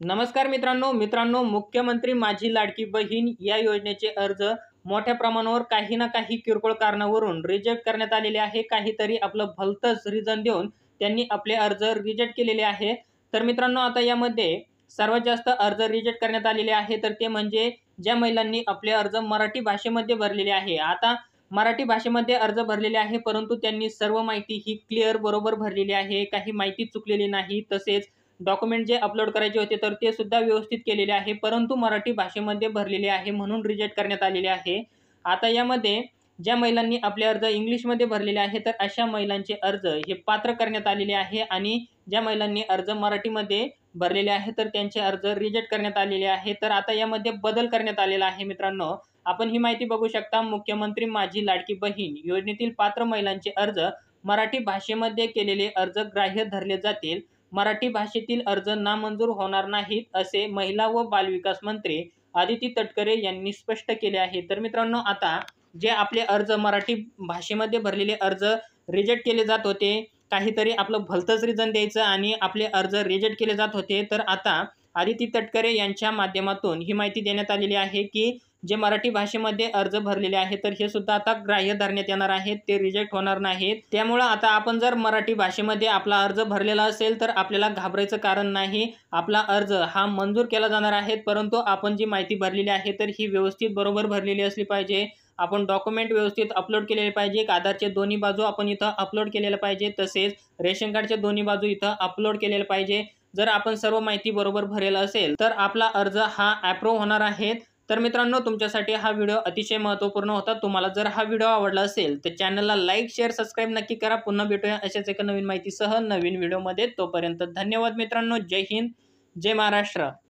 नमस्कार मित्रांनो मुख्यमंत्री माझी लाडकी बहीण या योजनेचे अर्ज मोठ्या प्रमाणावर काही ना काही किरकोळ कारणावरून रिजेक्ट करण्यात आलेले आहे। काहीतरी आपलं भलतंच रिझन देऊन त्यांनी आपले अर्ज रिजेक्ट केलेले आहे। तर मित्रांनो, आता यामध्ये सर्वात जास्त अर्ज रिजेक्ट करण्यात आलेले आहे तर ते म्हणजे ज्या महिलांनी आपले अर्ज मराठी भाषेमध्ये भरलेले आहे। आता मराठी भाषेमध्ये अर्ज भरलेले आहे, परंतु त्यांनी सर्व माहिती ही क्लिअर बरोबर भरलेली आहे, काही माहिती चुकलेली नाही। तसेच डॉक्युमेंट जे अपलोड करायचे होते तर ते सुद्धा व्यवस्थित केलेले आहे, परंतु मराठी भाषेमध्ये भरलेले आहे म्हणून रिजेक्ट करण्यात आलेले आहे। आता यामध्ये ज्या महिलांनी आपले अर्ज इंग्लिशमध्ये भरलेले आहे तर अशा महिलांचे अर्ज हे पात्र करण्यात आलेले आहे आणि ज्या महिलांनी अर्ज मराठीमध्ये भरलेले आहे तर त्यांचे अर्ज रिजेक्ट करण्यात आलेले आहे। तर आता यामध्ये बदल करण्यात आलेला आहे। मित्रांनो, आपण ही माहिती बघू शकता। मुख्यमंत्री माझी लाडकी बहीण योजनेतील पात्र महिलांचे अर्ज मराठी भाषेमध्ये केलेले अर्ज ग्राह्य धरले जातील, मराठी भाषेतील अर्ज नामंजूर होणार नाहीत, असे महिला व बालविकास मंत्री आदिती तटकरे यांनी स्पष्ट केले आहे। तर मित्रांनो, आता जे आपले अर्ज मराठी भाषेमध्ये भरलेले अर्ज रिजेक्ट केले जात होते, काहीतरी आपलं भलतंच रिझन द्यायचं आणि आपले अर्ज रिजेक्ट केले जात होते, तर आता आदिती तटकरे यांच्या माध्यमातून ही माहिती देण्यात आलेली आहे की जे मराठी भाषेमध्ये अर्ज भरलेले आहेत तर हे सुद्धा आता ग्राह्य धरण्यात येणार आहेत, ते रिजेक्ट होणार नाहीत। त्यामुळे आता आपण जर मराठी भाषेमध्ये आपला अर्ज भरलेला असेल तर आपल्याला घाबरायचं कारण नाही, आपला अर्ज हा मंजूर केला जाणार आहे। परंतु आपण जी माहिती भरलेली आहे तर ही व्यवस्थित बरोबर भरलेली असली पाहिजे, आपण डॉक्युमेंट व्यवस्थित अपलोड केलेले पाहिजे, आधारचे दोन्ही बाजू आपण इथं अपलोड केलेलं पाहिजे, तसेच रेशन कार्डचे दोन्ही बाजू इथं अपलोड केलेलं पाहिजे। जर आपण सर्व माहिती बरोबर भरेल असेल तर आपला अर्ज हा अप्रूव्ह होणार आहे। तर मित्रांनो, तुमच्यासाठी हा व्हिडिओ अतिशय महत्त्वपूर्ण होता। तुम्हाला जर हा व्हिडिओ आवडला असेल तर चॅनलला लाईक, शेअर, सबस्क्राईब नक्की करा। पुन्हा भेटूया अशाच एका नवीन माहितीसह नवीन व्हिडिओमध्ये। तोपर्यंत धन्यवाद मित्रांनो। जय हिंद, जय महाराष्ट्र।